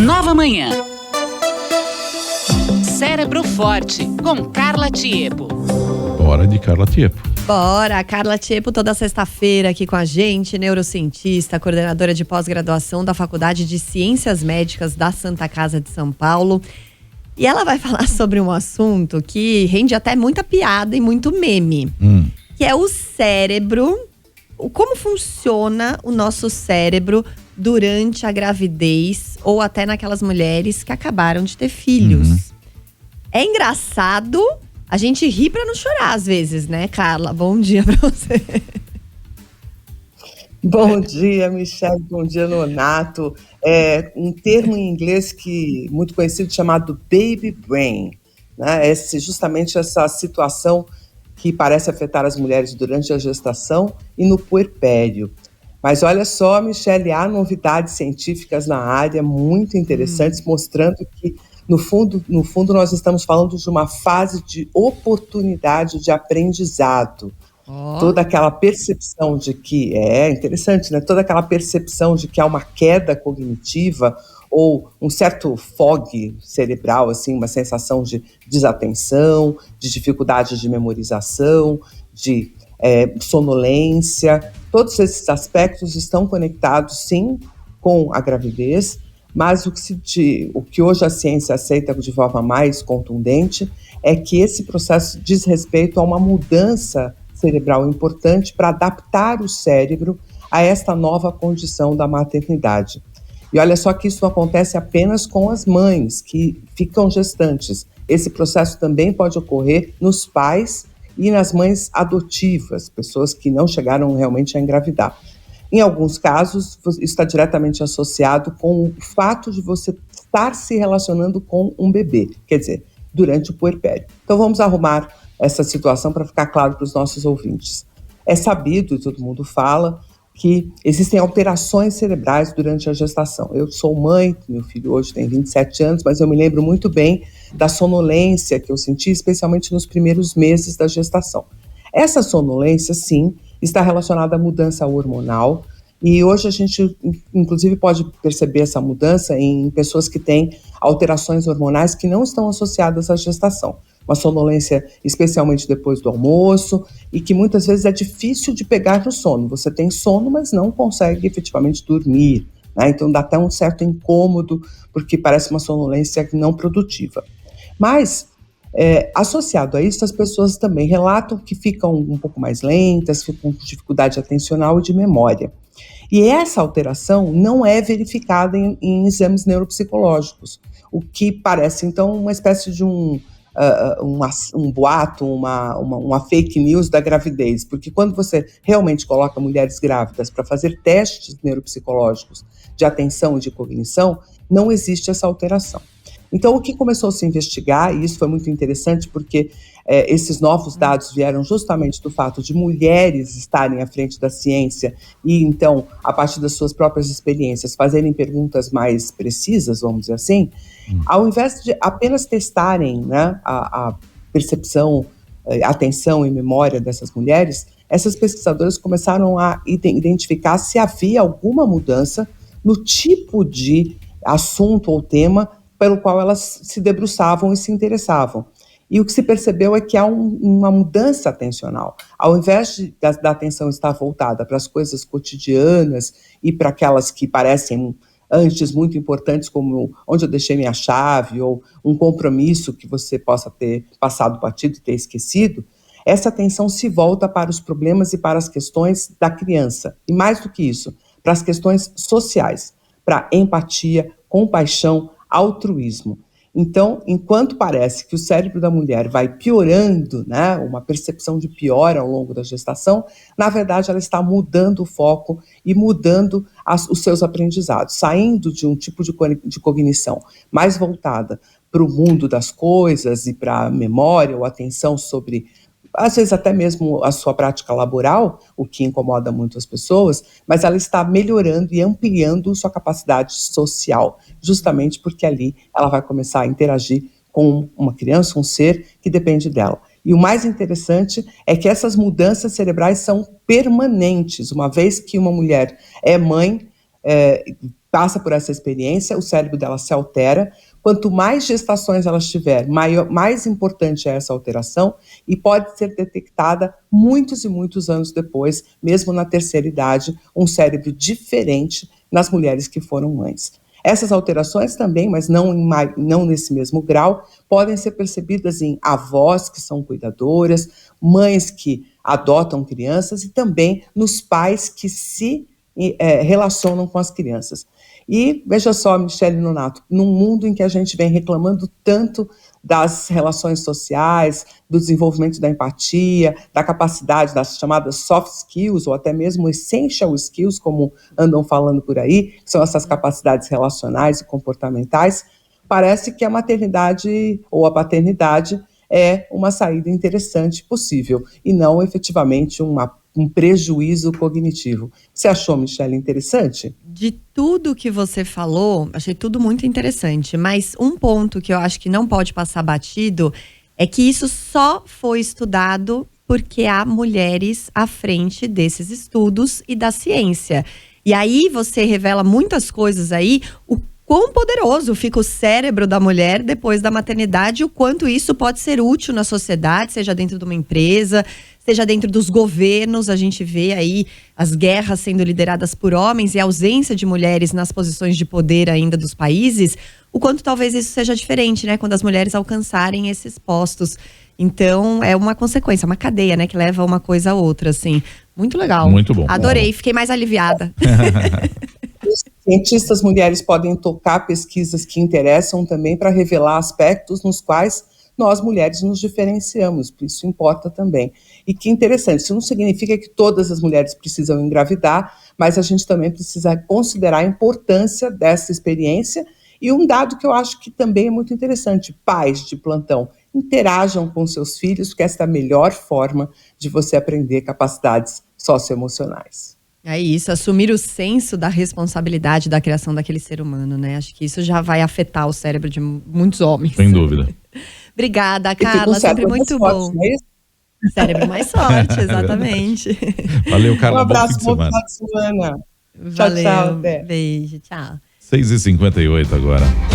Nova Manhã. Cérebro Forte, com Carla Tiepo. Hora de Carla Tiepo. Bora, a Carla Tiepo toda sexta-feira aqui com a gente, neurocientista, coordenadora de pós-graduação da Faculdade de Ciências Médicas da Santa Casa de São Paulo. E ela vai falar sobre um assunto que rende até muita piada e muito meme, que é o cérebro, como funciona o nosso cérebro durante a gravidez ou até naquelas mulheres que acabaram de ter filhos. É engraçado, a gente ri pra não chorar às vezes, né, Carla? Bom dia pra você. Bom dia, Michelle. Bom dia, Nonato. É um termo em inglês muito conhecido chamado baby brain, né? Justamente essa situação que parece afetar as mulheres durante a gestação e no puerpério. Mas olha só, Michelle, há novidades científicas na área muito interessantes, mostrando que, no fundo, nós estamos falando de uma fase de oportunidade de aprendizado. Toda aquela percepção de que, interessante, né? Toda aquela percepção de que há uma queda cognitiva ou um certo fog cerebral, assim, uma sensação de desatenção, de dificuldade de memorização, de sonolência. Todos esses aspectos estão conectados, sim, com a gravidez, mas o que hoje a ciência aceita de forma mais contundente é que esse processo diz respeito a uma mudança cerebral importante para adaptar o cérebro a esta nova condição da maternidade. E olha só que isso não acontece apenas com as mães que ficam gestantes. Esse processo também pode ocorrer nos pais e nas mães adotivas, pessoas que não chegaram realmente a engravidar. Em alguns casos, isso está diretamente associado com o fato de você estar se relacionando com um bebê, quer dizer, durante o puerpério. Então vamos arrumar essa situação para ficar claro para os nossos ouvintes. É sabido, e todo mundo fala, que existem alterações cerebrais durante a gestação. Eu sou mãe, meu filho hoje tem 27 anos, mas eu me lembro muito bem da sonolência que eu senti, especialmente nos primeiros meses da gestação. Essa sonolência, sim, está relacionada à mudança hormonal, e hoje a gente, inclusive, pode perceber essa mudança em pessoas que têm alterações hormonais que não estão associadas à gestação. Uma sonolência especialmente depois do almoço e que muitas vezes é difícil de pegar no sono. Você tem sono, mas não consegue efetivamente dormir, né? Então dá até um certo incômodo, porque parece uma sonolência não produtiva. Mas, associado a isso, as pessoas também relatam que ficam um pouco mais lentas, ficam com dificuldade atencional e de memória. E essa alteração não é verificada em exames neuropsicológicos, o que parece, então, uma espécie de um boato, uma fake news da gravidez, porque quando você realmente coloca mulheres grávidas para fazer testes neuropsicológicos de atenção e de cognição, não existe essa alteração. Então, o que começou a se investigar, e isso foi muito interessante porque esses novos dados vieram justamente do fato de mulheres estarem à frente da ciência e, então, a partir das suas próprias experiências, fazerem perguntas mais precisas, vamos dizer assim, ao invés de apenas testarem, né, a percepção, atenção e memória dessas mulheres, essas pesquisadoras começaram a identificar se havia alguma mudança no tipo de assunto ou tema pelo qual elas se debruçavam e se interessavam. E o que se percebeu é que há uma mudança atencional. Ao invés da atenção estar voltada para as coisas cotidianas e para aquelas que parecem antes muito importantes, como onde eu deixei minha chave ou um compromisso que você possa ter passado batido e ter esquecido, essa atenção se volta para os problemas e para as questões da criança. E mais do que isso, para as questões sociais, para empatia, compaixão, altruísmo. Então, enquanto parece que o cérebro da mulher vai piorando, né, uma percepção de piora ao longo da gestação, na verdade ela está mudando o foco e mudando os seus aprendizados, saindo de um tipo de cognição mais voltada para o mundo das coisas e para a memória ou atenção sobre, às vezes até mesmo a sua prática laboral, o que incomoda muito as pessoas, mas ela está melhorando e ampliando sua capacidade social, justamente porque ali ela vai começar a interagir com uma criança, um ser que depende dela. E o mais interessante é que essas mudanças cerebrais são permanentes, uma vez que uma mulher é mãe, passa por essa experiência, o cérebro dela se altera. Quanto mais gestações ela tiver, mais importante é essa alteração e pode ser detectada muitos e muitos anos depois, mesmo na terceira idade, um cérebro diferente nas mulheres que foram mães. Essas alterações também, mas não nesse mesmo grau, podem ser percebidas em avós que são cuidadoras, mães que adotam crianças e também nos pais que se relacionam com as crianças. E veja só, Michele Nonato, num mundo em que a gente vem reclamando tanto das relações sociais, do desenvolvimento da empatia, da capacidade das chamadas soft skills, ou até mesmo essential skills, como andam falando por aí, que são essas capacidades relacionais e comportamentais, parece que a maternidade ou a paternidade é uma saída interessante possível, e não efetivamente um prejuízo cognitivo. Você achou, Michele, interessante? De tudo que você falou, achei tudo muito interessante, mas um ponto que eu acho que não pode passar batido é que isso só foi estudado porque há mulheres à frente desses estudos e da ciência. E aí você revela muitas coisas aí, o quão poderoso fica o cérebro da mulher depois da maternidade, o quanto isso pode ser útil na sociedade, seja dentro de uma empresa, seja dentro dos governos. A gente vê aí as guerras sendo lideradas por homens e a ausência de mulheres nas posições de poder ainda dos países, o quanto talvez isso seja diferente, né, quando as mulheres alcançarem esses postos. Então, é uma consequência, uma cadeia, né, que leva uma coisa a outra, assim. Muito legal. Muito bom. Adorei, fiquei mais aliviada. Os cientistas mulheres podem tocar pesquisas que interessam também para revelar aspectos nos quais nós mulheres nos diferenciamos, isso importa também. E que interessante, isso não significa que todas as mulheres precisam engravidar, mas a gente também precisa considerar a importância dessa experiência. E um dado que eu acho que também é muito interessante: pais de plantão, interajam com seus filhos, porque essa é a melhor forma de você aprender capacidades socioemocionais. É isso, assumir o senso da responsabilidade da criação daquele ser humano, né? Acho que isso já vai afetar o cérebro de muitos homens. Sem dúvida. Obrigada, Carla, sempre muito bom. Não é isso? Cérebro mais forte, exatamente. Valeu, Carla. Um abraço, bom fim de bom semana. final de semana. Valeu, Tchau, até. beijo, tchau. 6h58 agora.